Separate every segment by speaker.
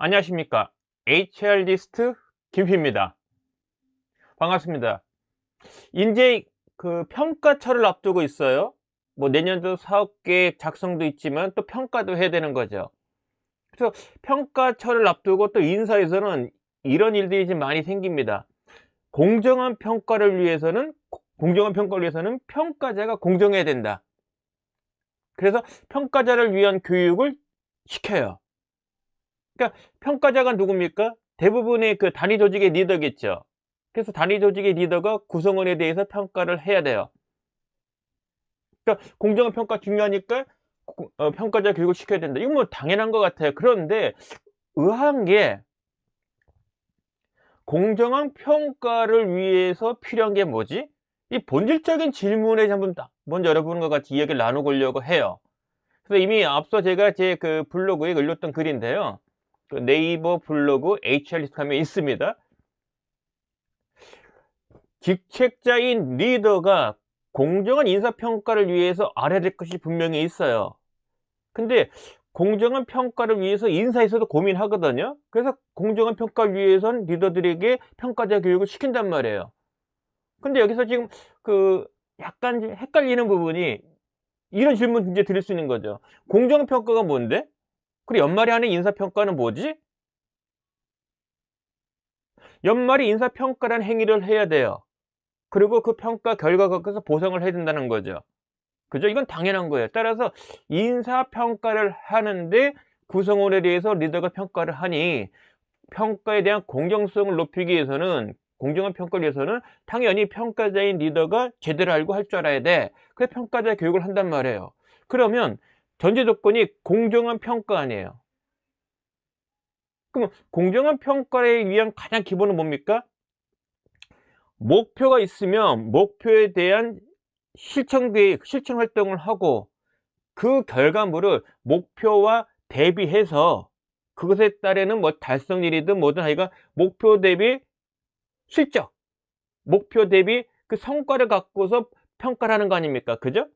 Speaker 1: 안녕하십니까. HR리스트 김휘입니다. 반갑습니다. 이제 그 평가철을 앞두고 있어요. 뭐 내년도 사업계획 작성도 있지만 또 평가도 해야 되는 거죠. 그래서 평가철을 앞두고 또 인사에서는 이런 일들이 좀 많이 생깁니다. 공정한 평가를 위해서는 평가자가 공정해야 된다. 그래서 평가자를 위한 교육을 시켜요. 그러니까 평가자가 누굽니까? 대부분의 그 단위 조직의 리더겠죠. 그래서 단위 조직의 리더가 구성원에 대해서 평가를 해야 돼요. 그러니까 공정한 평가 중요하니까 평가자 교육을 시켜야 된다. 이건 뭐 당연한 것 같아요. 그런데 의아한 게 공정한 평가를 위해서 필요한 게 뭐지? 이 본질적인 질문에 한번 먼저 여러분과 같이 이야기를 나눠보려고 해요. 그래서 이미 앞서 제가 제 그 블로그에 올렸던 글인데요. 그 네이버 블로그 HR리스트 하면 있습니다. 직책자인 리더가 공정한 인사평가를 위해서 알아야 될 것이 분명히 있어요. 근데 공정한 평가를 위해서 인사에서도 고민하거든요. 그래서 공정한 평가를 위해서는 리더들에게 평가자 교육을 시킨단 말이에요. 근데 여기서 지금 그 약간 좀 헷갈리는 부분이 이런 질문 이제 드릴 수 있는 거죠. 공정한 평가가 뭔데? 그리고 연말에 하는 인사평가는 뭐지? 연말에 인사평가라는 행위를 해야 돼요. 그리고 그 평가 결과가 갖고서 보상을 해야 된다는 거죠. 그죠? 이건 당연한 거예요. 따라서 인사평가를 하는데 구성원에 대해서 리더가 평가를 하니 평가에 대한 공정성을 높이기 위해서는 공정한 평가를 위해서는 당연히 평가자인 리더가 제대로 알고 할 줄 알아야 돼. 그래서 평가자 교육을 한단 말이에요. 그러면 전제 조건이 공정한 평가 아니에요. 그럼 공정한 평가를 위한 가장 기본은 뭡니까? 목표가 있으면 목표에 대한 실천 계획, 실천 활동을 하고 그 결과물을 목표와 대비해서 그것에 따르는 뭐 달성일이든 뭐든 하여간 목표 대비 실적, 목표 대비 그 성과를 갖고서 평가를 하는 거 아닙니까? 그죠?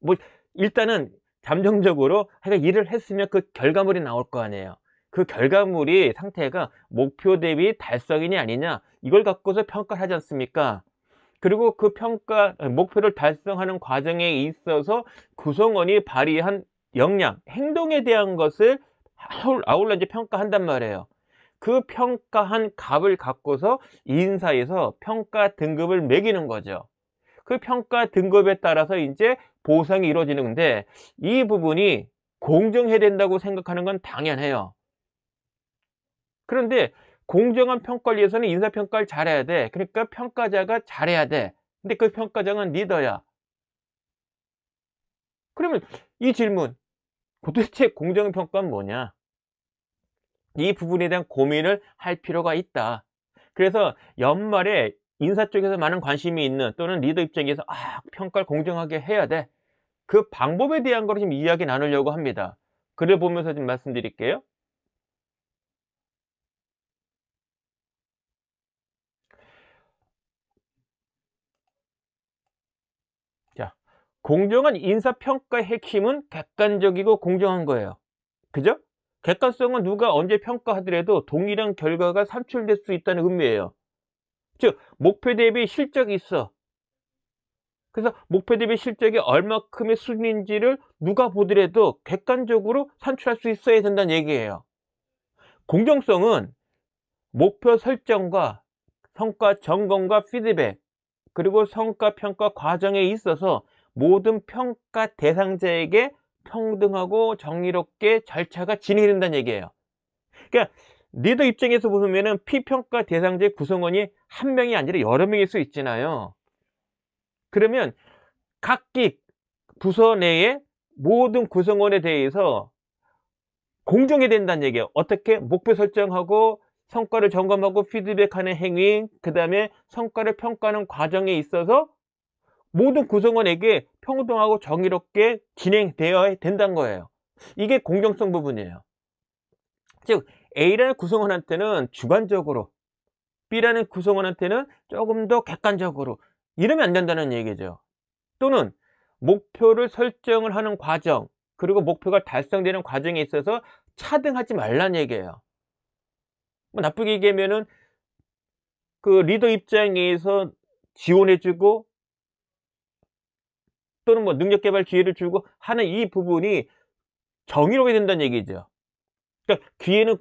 Speaker 1: 뭐 일단은 잠정적으로 하여간 일을 했으면 그 결과물이 나올 거 아니에요. 그 결과물이 상태가 목표 대비 달성이냐 아니냐 이걸 갖고서 평가를 하지 않습니까? 그리고 그 목표를 달성하는 과정에 있어서 구성원이 발휘한 역량, 행동에 대한 것을 아울러 이제 평가한단 말이에요. 그 평가한 값을 갖고서 인사에서 평가 등급을 매기는 거죠. 그 평가 등급에 따라서 이제 보상이 이루어지는데 이 부분이 공정해야 된다고 생각하는 건 당연해요. 그런데 공정한 평가를 위해서는 인사평가를 잘해야 돼. 그러니까 평가자가 잘해야 돼. 근데 그 평가자는 리더야. 그러면 이 질문, 도대체 공정한 평가는 뭐냐? 이 부분에 대한 고민을 할 필요가 있다. 그래서 연말에 인사 쪽에서 많은 관심이 있는 또는 리더 입장에서 평가를 공정하게 해야 돼. 그 방법에 대한 거를 좀 이야기 나누려고 합니다. 글을 보면서 좀 말씀드릴게요. 자, 공정한 인사평가의 핵심은 객관적이고 공정한 거예요. 그죠? 객관성은 누가 언제 평가하더라도 동일한 결과가 산출될 수 있다는 의미예요. 즉 목표 대비 실적이 있어. 그래서 목표 대비 실적이 얼마큼의 수준인지를 누가 보더라도 객관적으로 산출할 수 있어야 된다는 얘기예요. 공정성은 목표 설정과 성과 점검과 피드백 그리고 성과 평가 과정에 있어서 모든 평가 대상자에게 평등하고 정의롭게 절차가 진행이 된다는 얘기예요. 그러니까 리더 입장에서 보면은 피평가 대상자의 구성원이 한 명이 아니라 여러 명일 수 있잖아요. 그러면 각기 부서 내에 모든 구성원에 대해서 공정해야 된다는 얘기예요. 어떻게? 목표 설정하고 성과를 점검하고 피드백하는 행위, 그다음에 성과를 평가하는 과정에 있어서 모든 구성원에게 평등하고 정의롭게 진행되어야 된다는 거예요. 이게 공정성 부분이에요. 즉 A라는 구성원한테는 주관적으로, B라는 구성원한테는 조금 더 객관적으로 이러면 안 된다는 얘기죠. 또는 목표를 설정을 하는 과정, 그리고 목표가 달성되는 과정에 있어서 차등하지 말라는 얘기예요. 뭐 나쁘게 얘기하면은 그 리더 입장에서 지원해 주고 또는 뭐 능력 개발 기회를 주고 하는 이 부분이 정의로워야 된다는 얘기죠. 그러니까 기회는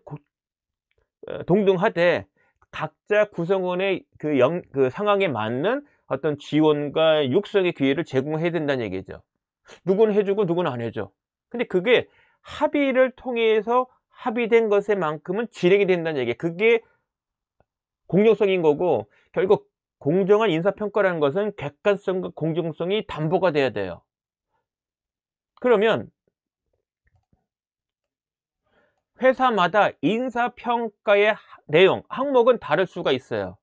Speaker 1: 동등하되 각자 구성원의 그 상황에 맞는 어떤 지원과 육성의 기회를 제공해야 된다는 얘기죠. 누구는 해 주고 누구는 안 해 줘. 근데 그게 합의를 통해서 합의된 것에 만큼은 진행이 된다는 얘기예요. 그게 공정성인 거고, 결국 공정한 인사평가라는 것은 객관성과 공정성이 담보가 돼야 돼요. 그러면 회사마다 인사평가의 내용, 항목은 다를 수가 있어요.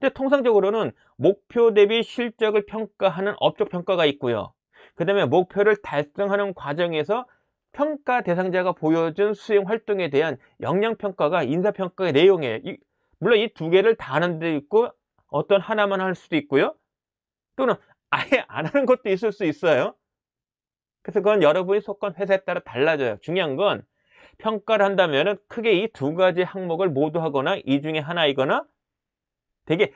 Speaker 1: 근데 통상적으로는 목표 대비 실적을 평가하는 업적 평가가 있고요. 그 다음에 목표를 달성하는 과정에서 평가 대상자가 보여준 수행 활동에 대한 역량평가가 인사평가의 내용이에요. 물론 이 두 개를 다 하는 데 있고 어떤 하나만 할 수도 있고요. 또는 아예 안 하는 것도 있을 수 있어요. 그래서 그건 여러분이 속한 회사에 따라 달라져요. 중요한 건 평가를 한다면 크게 이 두 가지 항목을 모두 하거나 이 중에 하나이거나, 되게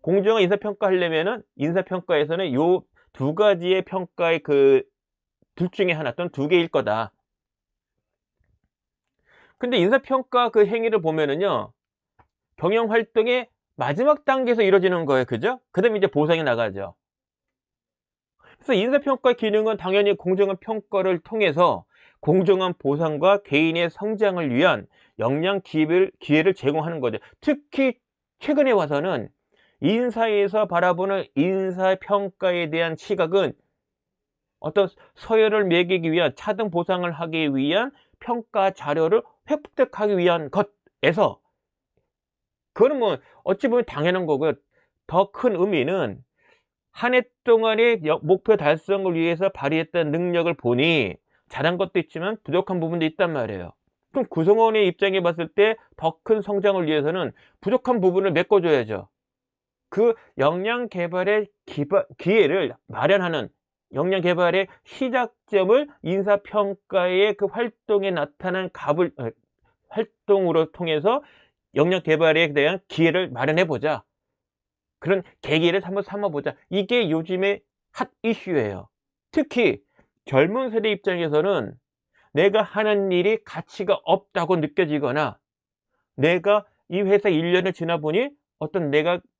Speaker 1: 공정한 인사평가 하려면은 인사평가에서는 요 두 가지의 평가의 그 둘 중에 하나 또는 두 개일 거다. 근데 인사평가 그 행위를 보면은요, 경영 활동의 마지막 단계에서 이루어지는 거예요. 그죠? 그 다음에 이제 보상이 나가죠. 그래서 인사평가 기능은 당연히 공정한 평가를 통해서 공정한 보상과 개인의 성장을 위한 역량 기회를 제공하는 거죠. 특히 최근에 와서는 인사에서 바라보는 인사평가에 대한 시각은 어떤 서열을 매기기 위한, 차등 보상을 하기 위한 평가 자료를 획득하기 위한 것에서, 그거는 뭐 어찌 보면 당연한 거고요. 더 큰 의미는 한 해 동안의 목표 달성을 위해서 발휘했던 능력을 보니 잘한 것도 있지만 부족한 부분도 있단 말이에요. 그럼 구성원의 입장에 봤을 때 더 큰 성장을 위해서는 부족한 부분을 메꿔줘야죠. 그 역량 개발의 기회를 마련하는, 역량 개발의 시작점을 인사평가의 그 활동에 나타난 활동으로 통해서 역량 개발에 대한 기회를 마련해 보자. 그런 계기를 한번 삼아보자. 이게 요즘의 핫 이슈예요. 특히 젊은 세대 입장에서는 내가 하는 일이 가치가 없다고 느껴지거나, 내가 이 회사 1년을 지나보니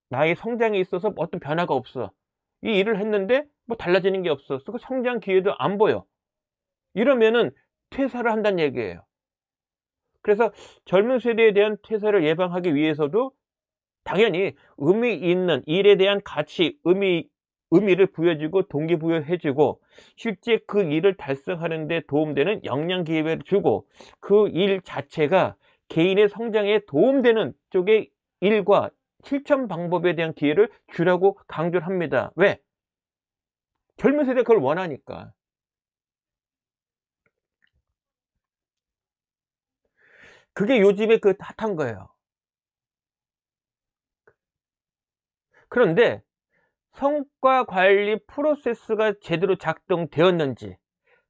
Speaker 1: 나의 성장에 있어서 어떤 변화가 없어. 이 일을 했는데 뭐 달라지는 게 없어. 그 성장 기회도 안 보여. 이러면은 퇴사를 한다는 얘기예요. 그래서 젊은 세대에 대한 퇴사를 예방하기 위해서도 당연히 의미 있는 일에 대한 가치, 의미를 부여주고 동기부여해주고 실제 그 일을 달성하는 데 도움되는 역량 기회를 주고, 그 일 자체가 개인의 성장에 도움되는 쪽의 일과 실천 방법에 대한 기회를 주라고 강조를 합니다. 왜? 젊은 세대가 그걸 원하니까. 그게 요즘에 그 핫한 거예요. 그런데 성과 관리 프로세스가 제대로 작동되었는지,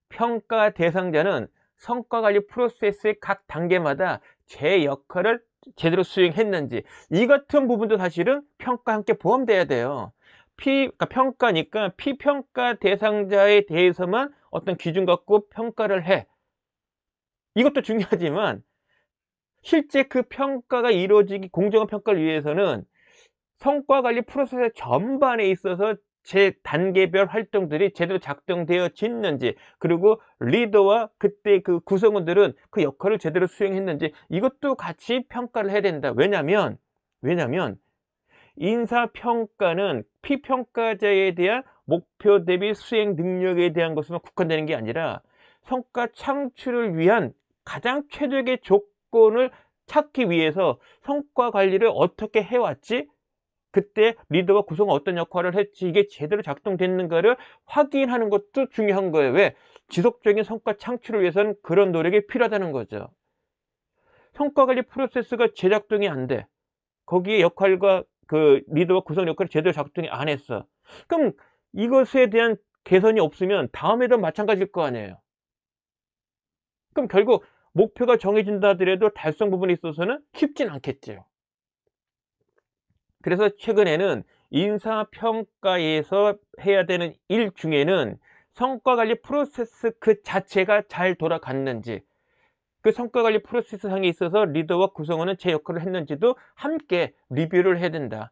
Speaker 1: 평가 대상자는 성과 관리 프로세스의 각 단계마다 제 역할을 제대로 수행했는지, 이 같은 부분도 사실은 평가와 함께 포함돼야 돼요. 그러니까 평가니까 피평가 대상자에 대해서만 어떤 기준 갖고 평가를 해. 이것도 중요하지만 실제 그 평가가 이루어지기, 공정한 평가를 위해서는 성과 관리 프로세스 전반에 있어서 제 단계별 활동들이 제대로 작동되어졌는지, 그리고 리더와 그때 그 구성원들은 그 역할을 제대로 수행했는지, 이것도 같이 평가를 해야 된다. 왜냐면 인사평가는 피평가자에 대한 목표 대비 수행 능력에 대한 것으로만 국한되는 게 아니라 성과 창출을 위한 가장 최적의 조건을 찾기 위해서 성과 관리를 어떻게 해왔지, 그때 리더가 구성원 어떤 역할을 했지, 이게 제대로 작동됐는가를 확인하는 것도 중요한 거예요. 왜? 지속적인 성과 창출을 위해서는 그런 노력이 필요하다는 거죠. 성과 관리 프로세스가 재작동이 안 돼. 거기에 역할과 그 리더와 구성 역할이 제대로 작동이 안 했어. 그럼 이것에 대한 개선이 없으면 다음에도 마찬가지일 거 아니에요. 그럼 결국 목표가 정해진다 하더라도 달성 부분에 있어서는 쉽진 않겠죠. 그래서 최근에는 인사평가에서 해야 되는 일 중에는 성과관리 프로세스 그 자체가 잘 돌아갔는지, 그 성과관리 프로세스 상에 있어서 리더와 구성원은 제 역할을 했는지도 함께 리뷰를 해야 된다.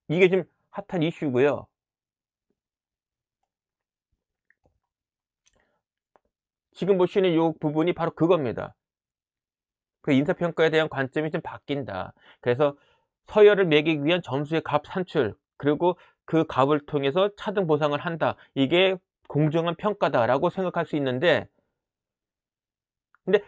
Speaker 1: 이게 지금 핫한 이슈고요. 지금 보시는 이 부분이 바로 그겁니다. 그 인사평가에 대한 관점이 좀 바뀐다. 그래서 서열을 매기기 위한 점수의 값 산출, 그리고 그 값을 통해서 차등 보상을 한다. 이게 공정한 평가다라고 생각할 수 있는데, 근데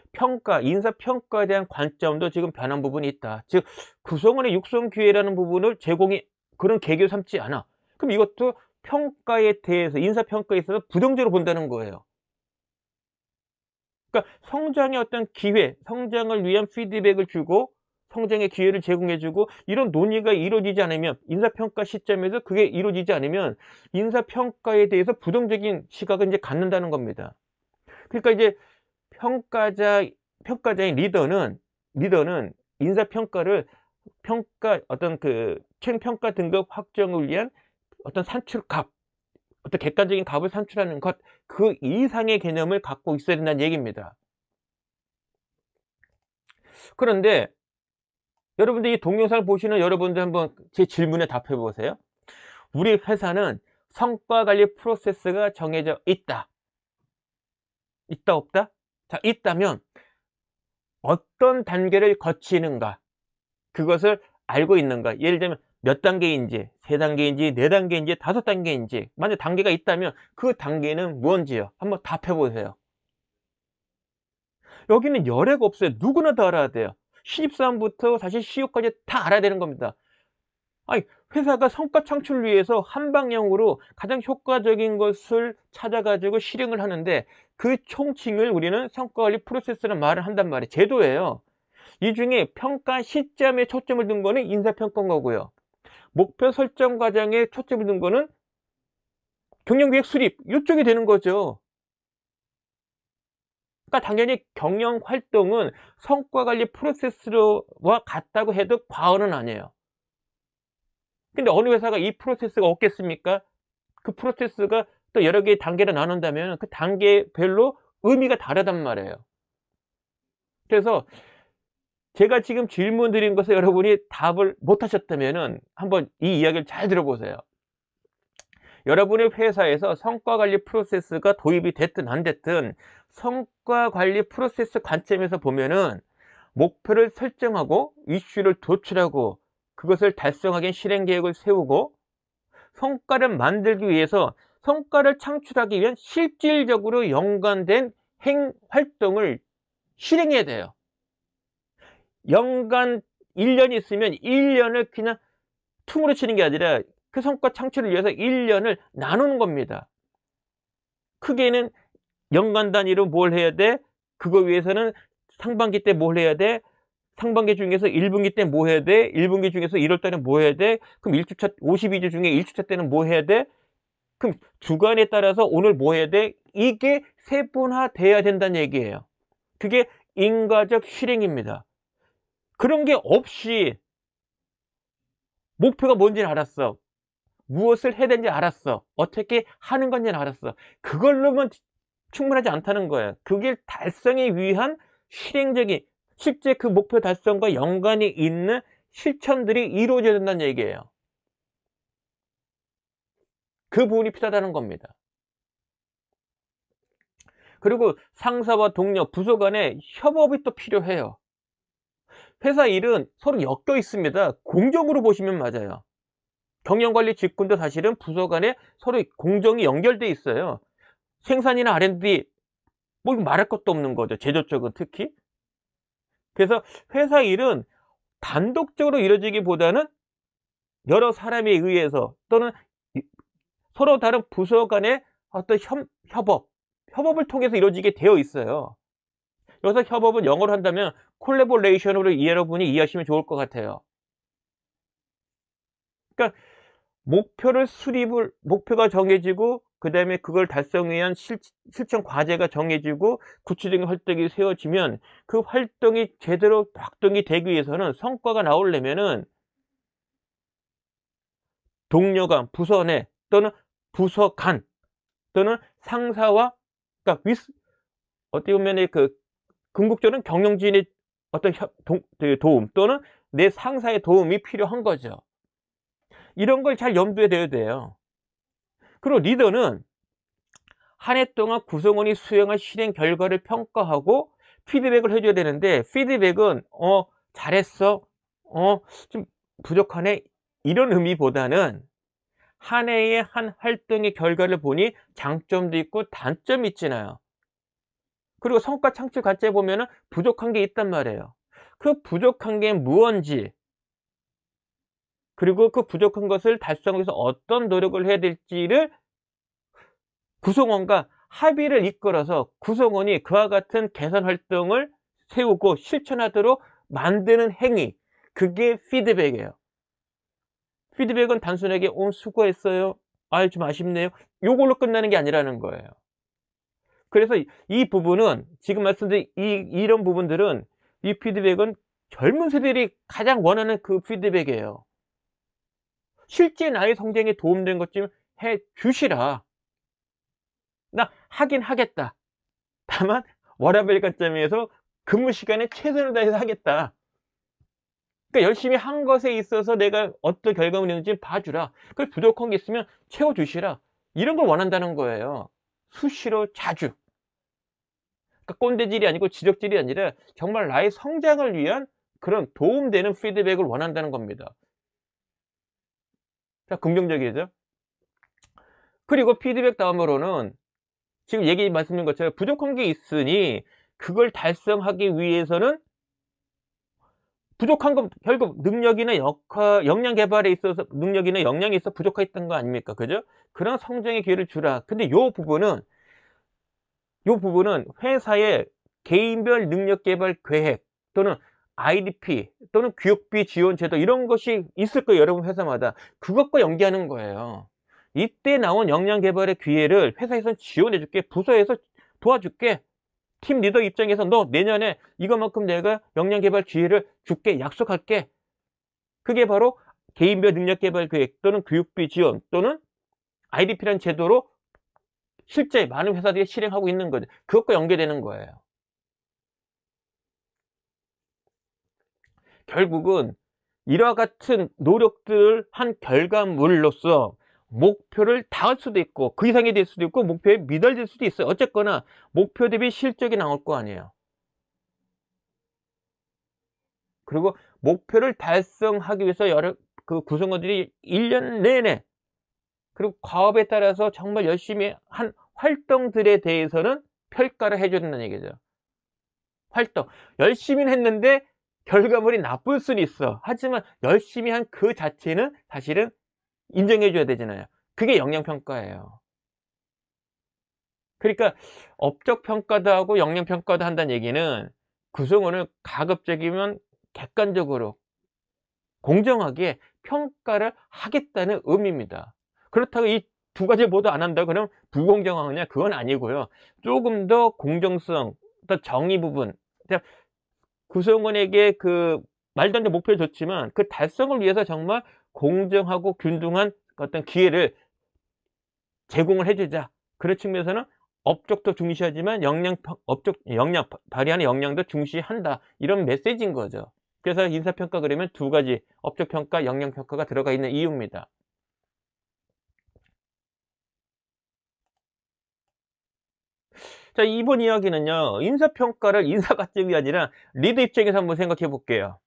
Speaker 1: 인사평가에 대한 관점도 지금 변한 부분이 있다. 즉, 구성원의 육성 기회라는 부분을 제공이 그런 계기를 삼지 않아. 그럼 이것도 평가에 대해서, 인사평가에 있어서 부정적으로 본다는 거예요. 그러니까 성장의 어떤 기회, 성장을 위한 피드백을 주고 성장의 기회를 제공해 주고 이런 논의가 이루어지지 않으면, 인사평가 시점에서 그게 이루어지지 않으면 인사평가에 대해서 부정적인 시각을 이제 갖는다는 겁니다. 그러니까 이제 평가자인 리더는 인사평가를 어떤 그 최종평가 등급 확정을 위한 어떤 산출값, 어떤 객관적인 값을 산출하는 것, 그 이상의 개념을 갖고 있어야 된다는 얘기입니다. 그런데 여러분들 이 동영상을 보시는 여러분들 한번 제 질문에 답해 보세요. 우리 회사는 성과관리 프로세스가 정해져 있다. 있다, 없다? 자, 있다면 어떤 단계를 거치는가? 그것을 알고 있는가? 예를 들면 몇 단계인지, 3단계인지, 4단계인지, 5단계인지, 만약 단계가 있다면 그 단계는 뭔지요? 한번 답해 보세요. 여기는 열애가 없어요. 누구나 다 알아야 돼요. 신입사원부터 사실 CEO까지 다 알아야 되는 겁니다. 아니, 회사가 성과 창출을 위해서 한 방향으로 가장 효과적인 것을 찾아가지고 실행을 하는데, 그 총칭을 우리는 성과관리 프로세스라는 말을 한단 말이에요. 제도예요. 이 중에 평가 시점에 초점을 둔 거는 인사평가인 거고요. 목표 설정 과정에 초점을 둔 거는 경영계획 수립, 이쪽이 되는 거죠. 그러니까 당연히 경영 활동은 성과관리 프로세스와 같다고 해도 과언은 아니에요. 근데 어느 회사가 이 프로세스가 없겠습니까? 그 프로세스가 또 여러 개의 단계로 나눈다면 그 단계별로 의미가 다르단 말이에요. 그래서 제가 지금 질문 드린 것에 여러분이 답을 못 하셨다면은 한번 이 이야기를 잘 들어보세요. 여러분의 회사에서 성과관리 프로세스가 도입이 됐든 안 됐든 성과관리 프로세스 관점에서 보면은 목표를 설정하고 이슈를 도출하고 그것을 달성하기 위한 실행 계획을 세우고 성과를 만들기 위해서, 성과를 창출하기 위한 실질적으로 연관된 활동을 실행해야 돼요. 연간 1년이 있으면 1년을 그냥 퉁으로 치는 게 아니라 그 성과 창출을 위해서 1년을 나누는 겁니다. 크게는 연간 단위로 뭘 해야 돼? 그거 위해서는 상반기 때 뭘 해야 돼? 상반기 중에서 1분기 때 뭐 해야 돼? 1분기 중에서 1월 달에 뭐 해야 돼? 그럼 1주차 52주 중에 1주차 때는 뭐 해야 돼? 그럼 주간에 따라서 오늘 뭐 해야 돼? 이게 세분화돼야 된다는 얘기예요. 그게 인과적 실행입니다. 그런 게 없이 목표가 뭔지는 알았어. 무엇을 해야 되는지 알았어. 어떻게 하는 건지는 알았어. 그걸로만 충분하지 않다는 거예요. 그게 달성에 위한 실행적인, 실제 그 목표 달성과 연관이 있는 실천들이 이루어져야 된다는 얘기예요. 그 부분이 필요하다는 겁니다. 그리고 상사와 동료, 부서 간의 협업이 또 필요해요. 회사 일은 서로 엮여 있습니다. 공정으로 보시면 맞아요. 경영관리 직군도 사실은 부서 간에 서로 공정이 연결돼 있어요. 생산이나 R&D, 뭐 말할 것도 없는 거죠. 제조 쪽은 특히. 그래서 회사 일은 단독적으로 이루어지기보다는 여러 사람에 의해서 또는 서로 다른 부서 간의 어떤 협업을 통해서 이루어지게 되어 있어요. 여기서 협업은 영어로 한다면 콜래보레이션으로 여러분이 이해하시면 좋을 것 같아요. 그러니까 목표가 정해지고 그 다음에 그걸 달성을 위한 실천 과제가 정해지고 구체적인 활동이 세워지면 그 활동이 제대로 작동이 되기 위해서는 성과가 나오려면은 동료간, 부서 내 또는 부서 간 또는 상사와 그러니까 어떻게 보면 그 궁극적으로는 경영진의 어떤 도움 또는 내 상사의 도움이 필요한 거죠. 이런 걸 잘 염두에 둬야 돼요. 그리고 리더는 한 해 동안 구성원이 수행한 실행 결과를 평가하고 피드백을 해줘야 되는데 피드백은 잘했어, 좀 부족하네 이런 의미보다는 한 해의 한 활동의 결과를 보니 장점도 있고 단점이 있잖아요. 그리고 성과 창출 과제에 보면은 부족한 게 있단 말이에요. 그 부족한 게 무언지 그리고 그 부족한 것을 달성하기 위해서 어떤 노력을 해야 될지를 구성원과 합의를 이끌어서 구성원이 그와 같은 개선 활동을 세우고 실천하도록 만드는 행위, 그게 피드백이에요. 피드백은 단순하게 수고했어요, 좀 아쉽네요, 요걸로 끝나는 게 아니라는 거예요. 그래서 이 부분은 지금 말씀드린 이런 부분들은 이 피드백은 젊은 세대들이 가장 원하는 그 피드백이에요. 실제 나의 성장에 도움된 것 좀 해 주시라. 나 하긴 하겠다. 다만 워라밸 관점에서 근무 시간에 최선을 다해서 하겠다. 그러니까 열심히 한 것에 있어서 내가 어떤 결과물이 있는지 봐주라. 그 부족한 게 있으면 채워주시라. 이런 걸 원한다는 거예요. 수시로 자주. 그러니까 꼰대질이 아니고 지적질이 아니라 정말 나의 성장을 위한 그런 도움되는 피드백을 원한다는 겁니다. 자, 긍정적이죠. 그리고 피드백 다음으로는 지금 말씀드린 것처럼 부족한 게 있으니 그걸 달성하기 위해서는 부족한 건 결국 능력이나 역량 개발에 있어서 능력이나 역량에 있어 부족했던 거 아닙니까? 그죠? 그런 성장의 기회를 주라. 근데 요 부분은 회사의 개인별 능력 개발 계획 또는 IDP 또는 교육비 지원 제도 이런 것이 있을 거예요. 여러분 회사마다. 그것과 연계하는 거예요. 이때 나온 역량 개발의 기회를 회사에서 지원해 줄게. 부서에서 도와줄게. 팀 리더 입장에서 너 내년에 이것만큼 내가 역량 개발 기회를 줄게. 약속할게. 그게 바로 개인별 능력 개발 계획 또는 교육비 지원 또는 IDP라는 제도로 실제 많은 회사들이 실행하고 있는 거죠. 그것과 연계되는 거예요. 결국은 이와 같은 노력들을 한 결과물로서 목표를 닿을 수도 있고 그 이상이 될 수도 있고 목표에 미달될 수도 있어요. 어쨌거나 목표 대비 실적이 나올 거 아니에요. 그리고 목표를 달성하기 위해서 그 구성원들이 1년 내내 그리고 과업에 따라서 정말 열심히 한 활동들에 대해서는 평가를 해줘야 된다는 얘기죠. 활동 열심히 했는데 결과물이 나쁠 수는 있어. 하지만 열심히 한 그 자체는 사실은 인정해 줘야 되잖아요. 그게 역량평가예요. 그러니까 업적 평가도 하고 역량 평가도 한다는 얘기는 구성원을 가급적이면 객관적으로 공정하게 평가를 하겠다는 의미입니다. 그렇다고 이 두 가지 모두 안 한다 그러면 불공정하느냐? 그건 아니고요. 조금 더 공정성, 또 정의 부분, 구성원에게 그 말도 안 되는 목표를 줬지만 그 달성을 위해서 정말 공정하고 균등한 어떤 기회를 제공을 해 주자. 그런 측면에서는 업적도 중시하지만 역량 발휘하는 역량도 중시한다. 이런 메시지인 거죠. 그래서 인사평가 그러면 두 가지 업적평가, 역량평가가 들어가 있는 이유입니다. 자, 이번 이야기는요. 인사평가를 인사 관점이 아니라 리더 입장에서 한번 생각해 볼게요.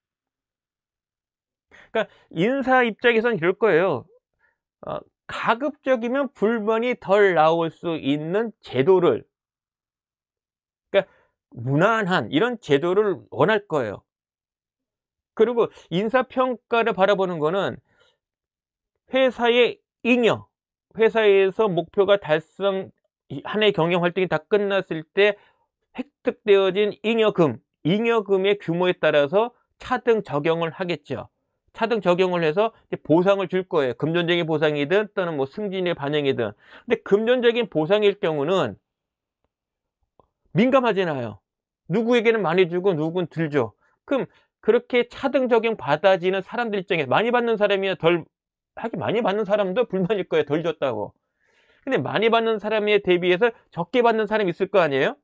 Speaker 1: 그러니까 인사 입장에서는 이럴 거예요. 가급적이면 불만이 덜 나올 수 있는 제도를, 그러니까 무난한 이런 제도를 원할 거예요. 그리고 인사평가를 바라보는 거는 회사의 잉여, 회사에서 목표가 달성, 한 해 경영 활동이 다 끝났을 때 획득되어진 잉여금의 규모에 따라서 차등 적용을 하겠죠. 차등 적용을 해서 보상을 줄 거예요. 금전적인 보상이든 또는 뭐 승진의 반영이든. 근데 금전적인 보상일 경우는 민감하잖아요. 누구에게는 많이 주고 누구는 덜 줘. 그럼 그렇게 차등 적용 받아지는 사람들 입장에서 많이 받는 사람이야 덜, 하긴 많이 받는 사람도 불만일 거예요. 덜 줬다고. 근데 많이 받는 사람에 대비해서 적게 받는 사람이 있을 거 아니에요?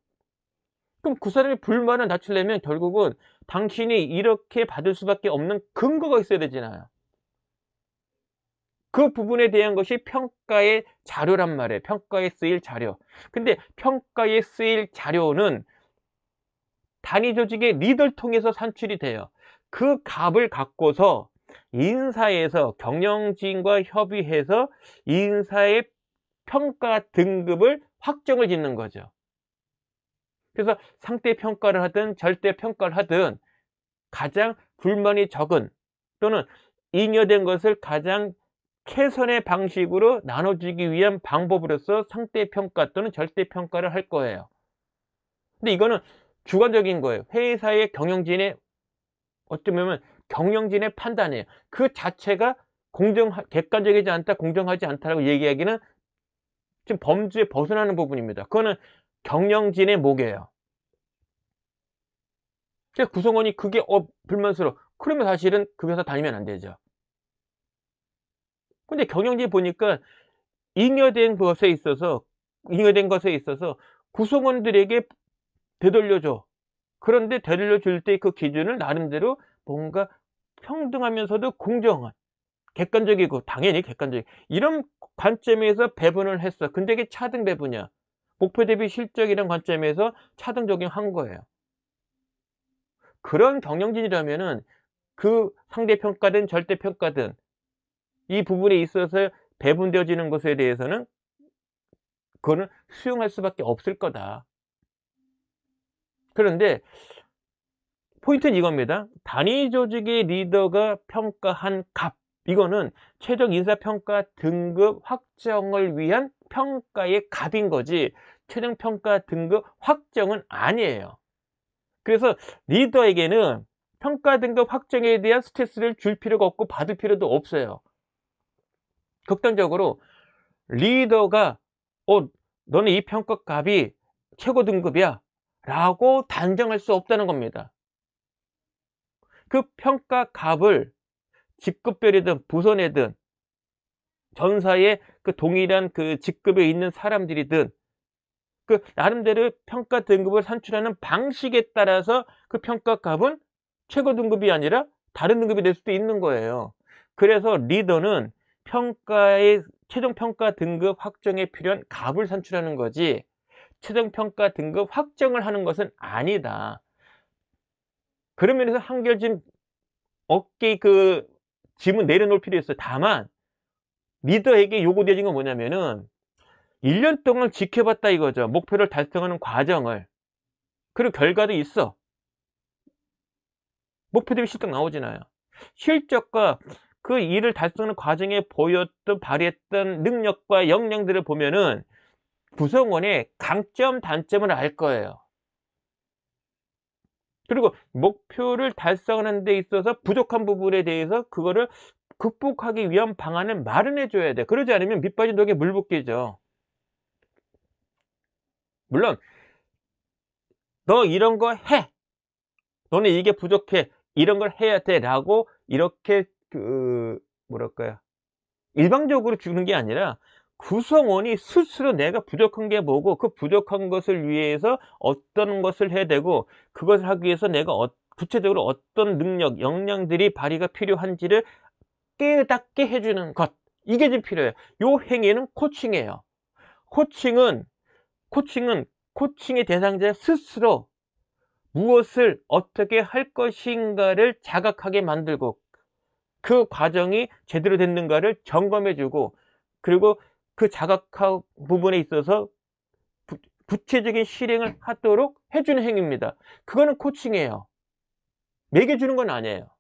Speaker 1: 그럼 그 사람의 불만을 낮추려면 결국은 당신이 이렇게 받을 수밖에 없는 근거가 있어야 되잖아요. 그 부분에 대한 것이 평가의 자료란 말이에요. 평가에 쓰일 자료. 근데 평가에 쓰일 자료는 단위 조직의 리더를 통해서 산출이 돼요. 그 값을 갖고서 인사에서 경영진과 협의해서 인사의 평가 등급을 확정을 짓는 거죠. 그래서 상대 평가를 하든 절대 평가를 하든 가장 불만이 적은 또는 잉여된 것을 가장 최선의 방식으로 나눠주기 위한 방법으로서 상대 평가 또는 절대 평가를 할 거예요. 근데 이거는 주관적인 거예요. 회사의 경영진의 어쩌면 경영진의 판단이에요. 그 자체가 객관적이지 않다, 공정하지 않다라고 얘기하기는 지금 범주에 벗어나는 부분입니다. 그거는 경영진의 목이에요. 그래서 구성원이 그게 불만스러워. 그러면 사실은 그 회사 다니면 안 되죠. 근데 경영진 보니까 잉여된 것에 있어서 구성원들에게 되돌려줘. 그런데 되돌려줄 때 그 기준을 나름대로 뭔가 평등하면서도 공정한, 객관적이고 당연히 객관적인 이런 관점에서 배분을 했어. 근데 이게 차등 배분이야. 목표 대비 실적이라는 관점에서 차등 적용한 거예요. 그런 경영진이라면은 그 상대 평가든 절대 평가든 이 부분에 있어서 배분되어지는 것에 대해서는 그거는 수용할 수밖에 없을 거다. 그런데 포인트는 이겁니다. 단위 조직의 리더가 평가한 값, 이거는 최종 인사평가 등급 확정을 위한 평가의 값인 거지 최종 평가 등급 확정은 아니에요. 그래서 리더에게는 평가 등급 확정에 대한 스트레스를 줄 필요가 없고 받을 필요도 없어요. 극단적으로 리더가 너는 이 평가값이 최고 등급이야 라고 단정할 수 없다는 겁니다. 그 평가값을 직급별이든 부서내든 전사의 그 동일한 그 직급에 있는 사람들이든 그 나름대로 평가 등급을 산출하는 방식에 따라서 그 평가값은 최고 등급이 아니라 다른 등급이 될 수도 있는 거예요. 그래서 리더는 평가의 최종 평가 등급 확정에 필요한 값을 산출하는 거지 최종 평가 등급 확정을 하는 것은 아니다. 그런 면에서 한결 좀 어깨 그 짐은 내려놓을 필요 있어요. 다만 리더에게 요구되는 건 뭐냐면은 1년 동안 지켜봤다 이거죠. 목표를 달성하는 과정을. 그리고 결과도 있어. 목표 대비 실적 나오잖아요. 실적과 그 일을 달성하는 과정에 보였던 발휘했던 능력과 역량들을 보면은 구성원의 강점 단점을 알 거예요. 그리고 목표를 달성하는 데 있어서 부족한 부분에 대해서 그거를 극복하기 위한 방안을 마련해 줘야 돼. 그러지 않으면 밑빠진 독에 물 붓기죠. 물론 너 이런 거 해. 너는 이게 부족해. 이런 걸 해야 돼. 라고 이렇게 뭐랄까요. 일방적으로 주는 게 아니라 구성원이 스스로 내가 부족한 게 뭐고 그 부족한 것을 위해서 어떤 것을 해야 되고 그것을 하기 위해서 내가 구체적으로 어떤 능력, 역량들이 발휘가 필요한지를 깨닫게 해주는 것. 이게 좀 필요해요. 요 행위는 코칭이에요. 코칭은 코칭의 대상자 스스로 무엇을 어떻게 할 것인가를 자각하게 만들고 그 과정이 제대로 됐는가를 점검해주고 그리고 그 자각한 부분에 있어서 구체적인 실행을 하도록 해주는 행위입니다. 그거는 코칭이에요. 매겨주는 건 아니에요.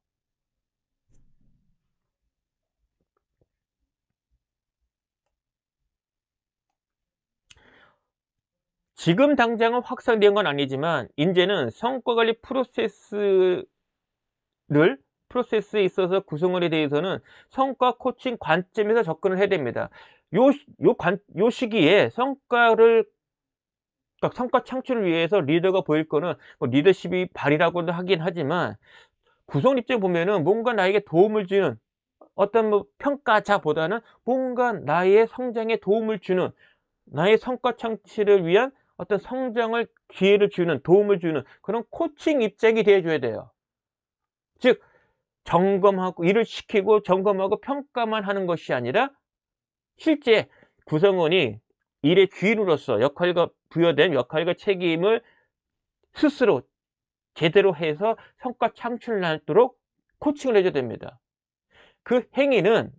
Speaker 1: 지금 당장은 확산된 건 아니지만 이제는 성과관리 프로세스를 프로세스에 있어서 구성원에 대해서는 성과 코칭 관점에서 접근을 해야 됩니다. 요 시기에 그러니까 성과 창출을 위해서 리더가 보일 거는 뭐 리더십이 발휘라고도 하긴 하지만 구성원 입장에 보면은 뭔가 나에게 도움을 주는 어떤 뭐 평가자보다는 뭔가 나의 성장에 도움을 주는, 나의 성과 창출을 위한 어떤 성장을 기회를 주는, 도움을 주는 그런 코칭 입장이 돼 줘야 돼요. 즉 점검하고 일을 시키고 점검하고 평가만 하는 것이 아니라 실제 구성원이 일의 주인으로서 부여된 역할과 책임을 스스로 제대로 해서 성과 창출을 하도록 코칭을 해 줘야 됩니다. 그 행위는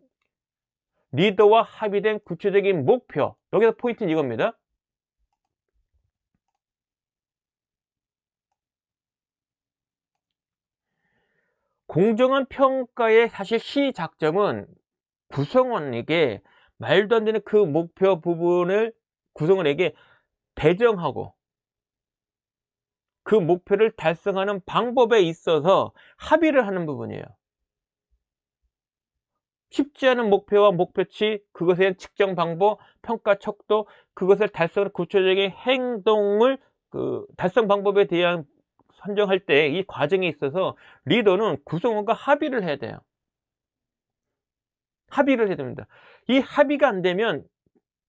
Speaker 1: 리더와 합의된 구체적인 목표, 여기서 포인트는 이겁니다. 공정한 평가의 사실 시작점은 구성원에게 말도 안 되는 그 목표 부분을 구성원에게 배정하고 그 목표를 달성하는 방법에 있어서 합의를 하는 부분이에요. 쉽지 않은 목표와 목표치, 그것에 대한 측정 방법, 평가 척도, 그것을 달성하는 구체적인 행동을 달성 방법에 대한 선정할 때 이 과정에 있어서 리더는 구성원과 합의를 해야 돼요. 합의를 해야 됩니다. 이 합의가 안 되면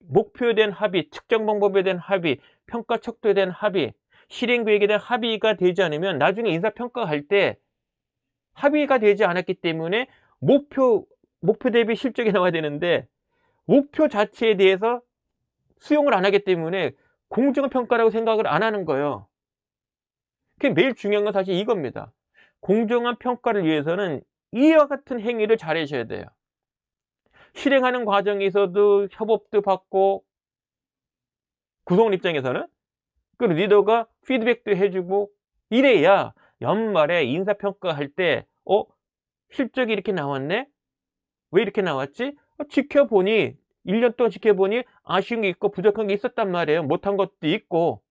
Speaker 1: 목표에 대한 합의, 측정 방법에 대한 합의, 평가 척도에 대한 합의, 실행 계획에 대한 합의가 되지 않으면 나중에 인사평가할 때 합의가 되지 않았기 때문에 목표 대비 실적이 나와야 되는데 목표 자체에 대해서 수용을 안 하기 때문에 공정한 평가라고 생각을 안 하는 거예요. 그게 매일 중요한 건 사실 이겁니다. 공정한 평가를 위해서는 이와 같은 행위를 잘 하셔야 돼요. 실행하는 과정에서도 협업도 받고 구성원 입장에서는 그 리더가 피드백도 해주고 이래야 연말에 인사평가할 때 실적이 이렇게 나왔네? 왜 이렇게 나왔지? 지켜보니 1년 동안 지켜보니 아쉬운 게 있고 부족한 게 있었단 말이에요. 못한 것도 있고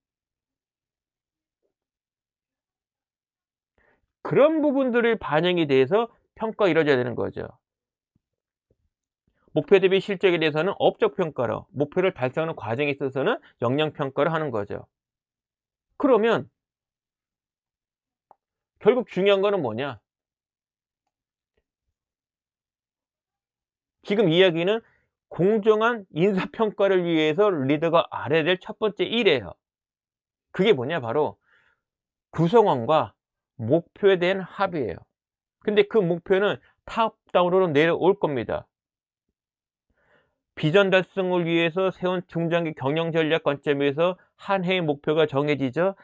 Speaker 1: 그런 부분들을 반영이 돼서 평가가 이루어져야 되는 거죠. 목표 대비 실적에 대해서는 업적 평가로, 목표를 달성하는 과정에 있어서는 역량 평가를 하는 거죠. 그러면 결국 중요한 거는 뭐냐? 지금 이야기는 공정한 인사평가를 위해서 리더가 알아야 될 첫 번째 일이에요. 그게 뭐냐? 바로 구성원과 목표에 대한 합의예요. 근데 그 목표는 탑다운으로 내려올 겁니다. 비전 달성을 위해서 세운 중장기 경영 전략 관점에서 한 해의 목표가 정해지죠.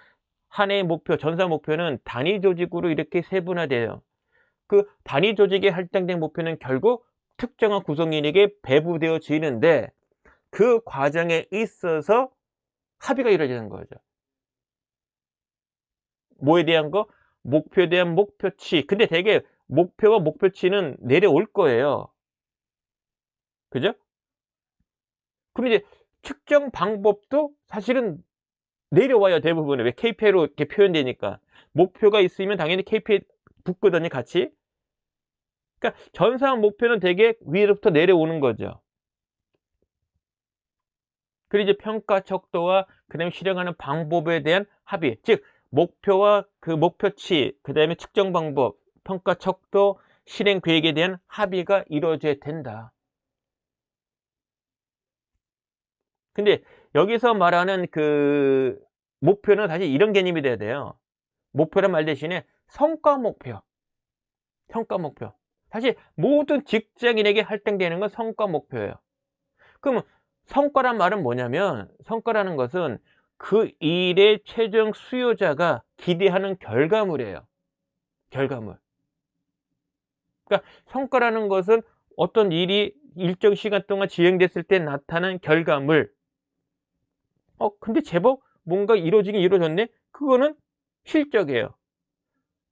Speaker 1: 한 해의 목표, 전사 목표는 단위 조직으로 이렇게 세분화돼요. 그 단위 조직에 할당된 목표는 결국 특정한 구성인에게 배부되어지는데 그 과정에 있어서 합의가 이루어지는 거죠. 뭐에 대한 거? 목표에 대한 목표치. 근데 되게 목표와 목표치는 내려올 거예요. 그죠? 그럼 이제 측정 방법도 사실은 내려와요, 대부분은. 왜? KPI로 이렇게 표현되니까. 목표가 있으면 당연히 KPI 붙거든요, 같이. 그러니까 전사한 목표는 되게 위로부터 내려오는 거죠. 그리고 이제 평가 척도와 그다음에 실행하는 방법에 대한 합의. 즉 목표와 그 목표치, 그다음에 측정 방법, 평가 척도, 실행 계획에 대한 합의가 이루어져야 된다. 근데 여기서 말하는 그 목표는 사실 이런 개념이 돼야 돼요. 목표란 말 대신에 성과 목표, 평가 목표. 사실 모든 직장인에게 할당되는 건 성과 목표예요. 그럼 성과란 말은 뭐냐면 성과라는 것은 그 일의 최종 수요자가 기대하는 결과물이에요. 결과물. 그러니까 성과라는 것은 어떤 일이 일정 시간 동안 진행됐을 때 나타난 결과물. 근데 제법 뭔가 이루어지긴 이루어졌네? 그거는 실적이에요.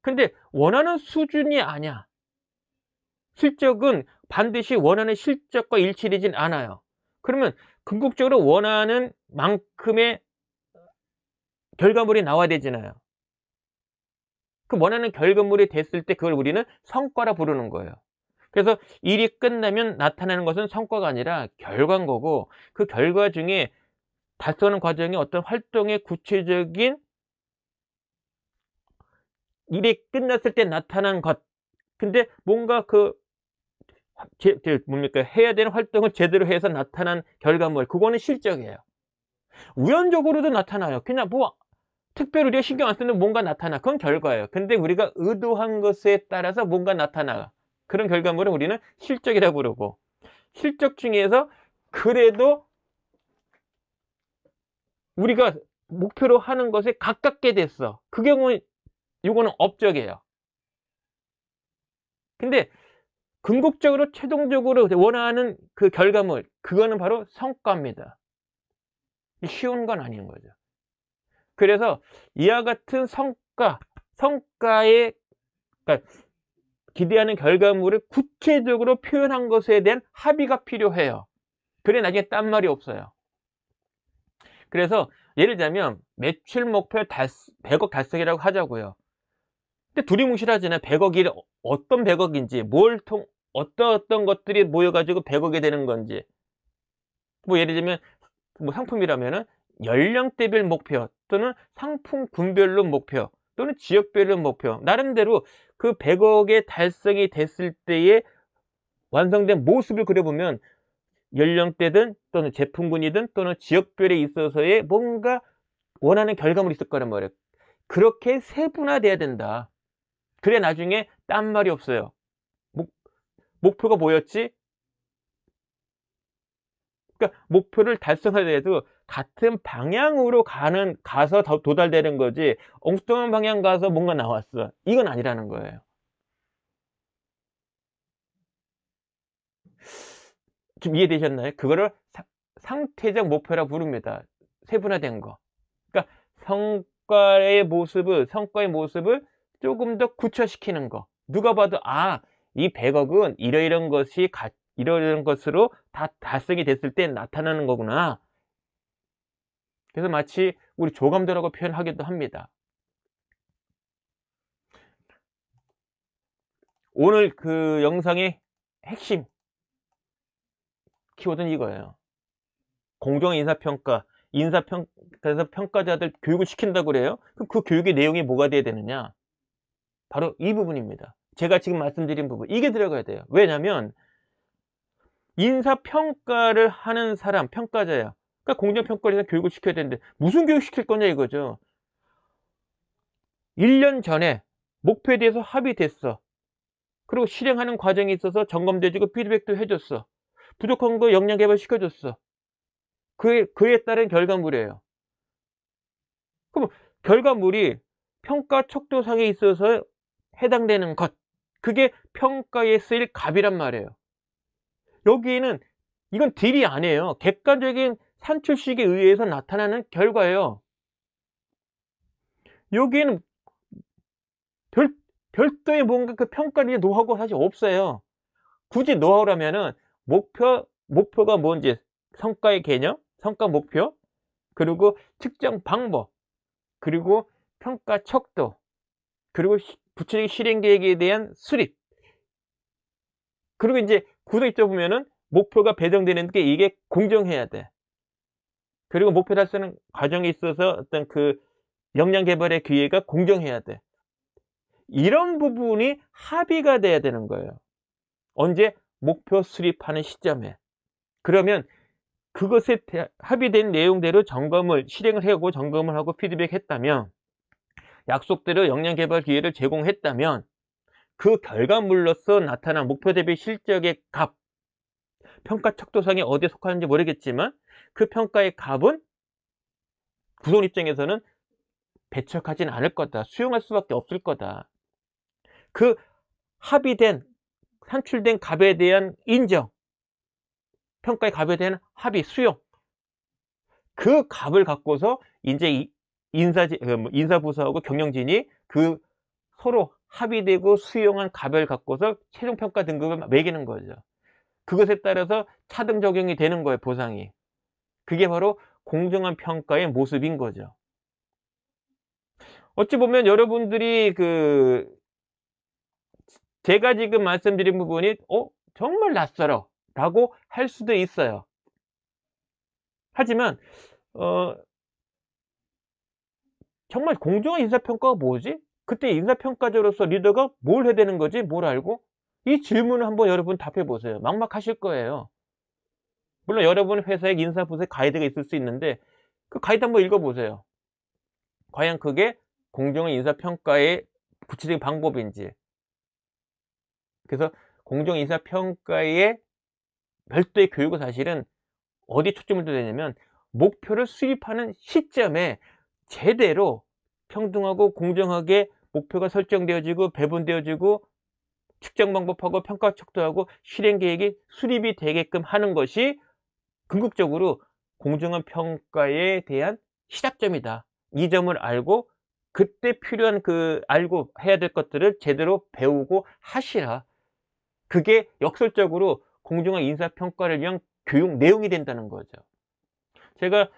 Speaker 1: 근데 원하는 수준이 아니야. 실적은 반드시 원하는 실적과 일치되진 않아요. 그러면 궁극적으로 원하는 만큼의 결과물이 나와야 되잖아요. 그 원하는 결과물이 됐을 때 그걸 우리는 성과라 부르는 거예요. 그래서 일이 끝나면 나타나는 것은 성과가 아니라 결과인 거고, 그 결과 중에 달성하는 과정에 어떤 활동의 구체적인 일이 끝났을 때 나타난 것. 근데 뭔가 뭡니까? 해야 되는 활동을 제대로 해서 나타난 결과물. 그거는 실적이에요. 우연적으로도 나타나요. 그냥 뭐 특별히 우리가 신경 안 쓰는 뭔가 나타나. 그건 결과예요. 근데 우리가 의도한 것에 따라서 뭔가 나타나. 그런 결과물은 우리는 실적이라고 부르고, 실적 중에서 그래도 우리가 목표로 하는 것에 가깝게 됐어. 그 경우는 이거는 업적이에요. 근데 궁극적으로 최종적으로 원하는 그 결과물, 그거는 바로 성과입니다. 쉬운 건 아닌 거죠. 그래서 이와 같은 성과에, 그러니까 기대하는 결과물을 구체적으로 표현한 것에 대한 합의가 필요해요. 그래 나중에 딴 말이 없어요. 그래서 예를 들자면 매출 목표 100억 달성이라고 하자고요. 근데 두리뭉실하잖아요. 100억이 어떤 100억인지, 어떤 것들이 모여가지고 100억이 되는 건지. 뭐 예를 들면 뭐 상품이라면은 연령대별 목표, 또는 상품군별로 목표, 또는 지역별로 목표. 나름대로 그 100억의 달성이 됐을 때의 완성된 모습을 그려보면 연령대든 또는 제품군이든 또는 지역별에 있어서의 뭔가 원하는 결과물이 있을 거란 말이에요. 그렇게 세분화돼야 된다. 그래 나중에 딴 말이 없어요. 목표가 뭐였지? 그러니까 목표를 달성하더라도 같은 방향으로 가서 도달되는 거지, 엉뚱한 방향 가서 뭔가 나왔어. 이건 아니라는 거예요. 좀 이해되셨나요? 그거를 상태적 목표라 부릅니다. 세분화된 거. 그러니까 성과의 모습을 조금 더 구체시키는 거. 누가 봐도 이 100억은 이러이러한 것으로 다 달성이 됐을 때 나타나는 거구나. 그래서 마치 우리 조감도라고 표현하기도 합니다. 오늘 그 영상의 핵심 키워드는 이거예요. 공정한 인사평가에서 평가자들 교육을 시킨다고 그래요. 그럼 그 교육의 내용이 뭐가 돼야 되느냐? 바로 이 부분입니다. 제가 지금 말씀드린 부분, 이게 들어가야 돼요. 왜냐면 인사평가를 하는 사람, 평가자야. 그러니까 공정평가를 해서 교육을 시켜야 되는데 무슨 교육 시킬 거냐 이거죠. 1년 전에 목표에 대해서 합의됐어. 그리고 실행하는 과정에 있어서 점검돼주고 피드백도 해줬어. 부족한 거 역량 개발 시켜줬어. 그에 따른 결과물이에요. 그럼 결과물이 평가 척도상에 있어서 해당되는 것, 그게 평가에 쓰일 값이란 말이에요. 여기에는 이건 딜이 아니에요. 객관적인 산출식에 의해서 나타나는 결과예요. 여기에는 별도의 뭔가 그 평가의 노하우가 사실 없어요. 굳이 노하우라면은 목표가 뭔지, 성과의 개념, 성과 목표, 그리고 측정 방법, 그리고 평가 척도, 그리고 구체적인 실행 계획에 대한 수립, 그리고 이제 구도 입장 보면은 목표가 배정되는 게 이게 공정해야 돼. 그리고 목표 달성 과정에 있어서 어떤 그 역량 개발의 기회가 공정해야 돼. 이런 부분이 합의가 돼야 되는 거예요. 언제? 목표 수립하는 시점에. 그러면 그것에 합의된 내용대로 실행을 하고 점검을 하고 피드백했다면, 약속대로 역량 개발 기회를 제공했다면, 그 결과물로서 나타난 목표 대비 실적의 값, 평가 척도상에 어디에 속하는지 모르겠지만 그 평가의 값은 구성 입장에서는 배척하지는 않을 거다. 수용할 수밖에 없을 거다. 그 합의된, 산출된 값에 대한 인정, 평가의 값에 대한 합의, 수용, 그 값을 갖고서 이제 인사부서하고 경영진이 그 서로 합의되고 수용한 값을 갖고서 최종평가 등급을 매기는 거죠. 그것에 따라서 차등 적용이 되는 거예요, 보상이. 그게 바로 공정한 평가의 모습인 거죠. 어찌 보면 여러분들이 제가 지금 말씀드린 부분이 정말 낯설어 라고 할 수도 있어요. 하지만 정말 공정한 인사평가가 뭐지? 그때 인사평가자로서 리더가 뭘 해야 되는 거지? 뭘 알고? 이 질문을 한번 여러분 답해 보세요. 막막하실 거예요. 물론 여러분 회사에 인사부서에 가이드가 있을 수 있는데 그 가이드 한번 읽어 보세요. 과연 그게 공정한 인사평가의 구체적인 방법인지. 그래서 공정한 인사평가의 별도의 교육은 사실은 어디에 초점을 둬야 되냐면 목표를 수립하는 시점에 제대로 평등하고 공정하게 목표가 설정되어지고 배분되어지고 측정 방법하고 평가 척도하고 실행 계획이 수립이 되게끔 하는 것이 궁극적으로 공정한 평가에 대한 시작점이다. 이 점을 알고 그때 필요한 알고 해야 될 것들을 제대로 배우고 하시라. 그게 역설적으로 공정한 인사평가를 위한 교육 내용이 된다는 거죠. 제가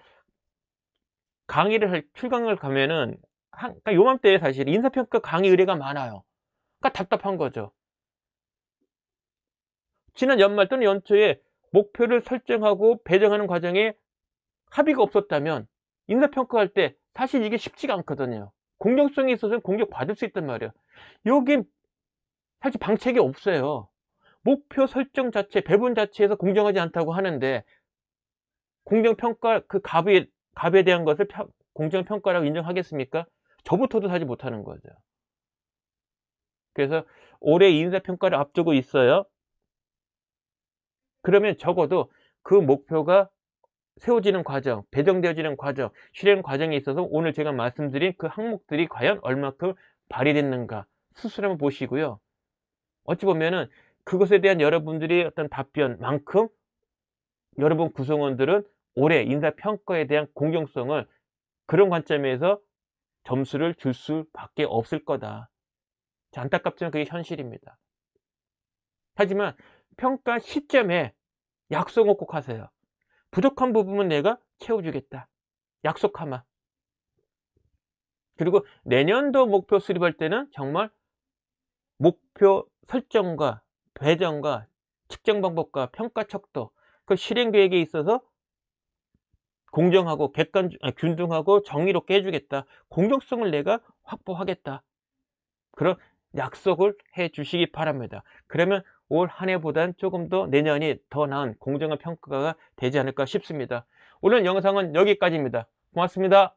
Speaker 1: 출강을 가면은 그러니까 요맘때에 사실 인사평가 강의 의뢰가 많아요. 그러니까 답답한 거죠. 지난 연말 또는 연초에 목표를 설정하고 배정하는 과정에 합의가 없었다면 인사평가할 때 사실 이게 쉽지가 않거든요. 공정성에 있어서는 공격받을 수 있단 말이에요. 여긴 사실 방책이 없어요. 목표 설정 자체, 배분 자체에서 공정하지 않다고 하는데 공정평가 값에 대한 것을 공정평가라고 인정하겠습니까? 저부터도 하지 못하는 거죠. 그래서 올해 인사평가를 앞두고 있어요. 그러면 적어도 그 목표가 세워지는 과정, 배정되어지는 과정, 실행 과정에 있어서 오늘 제가 말씀드린 그 항목들이 과연 얼마큼 발휘됐는가 스스로 한번 보시고요. 어찌 보면은 그것에 대한 여러분들의 어떤 답변만큼 여러분 구성원들은 올해 인사평가에 대한 공정성을 그런 관점에서 점수를 줄 수밖에 없을 거다. 안타깝지만 그게 현실입니다. 하지만 평가 시점에 약속을 꼭 하세요. 부족한 부분은 내가 채워주겠다. 약속하마. 그리고 내년도 목표 수립할 때는 정말 목표 설정과 배정과 측정 방법과 평가 척도, 그 실행 계획에 있어서 공정하고 균등하고 정의롭게 해주겠다. 공정성을 내가 확보하겠다. 그런 약속을 해 주시기 바랍니다. 그러면 올 한 해보단 조금 더 내년이 더 나은 공정한 평가가 되지 않을까 싶습니다. 오늘 영상은 여기까지입니다. 고맙습니다.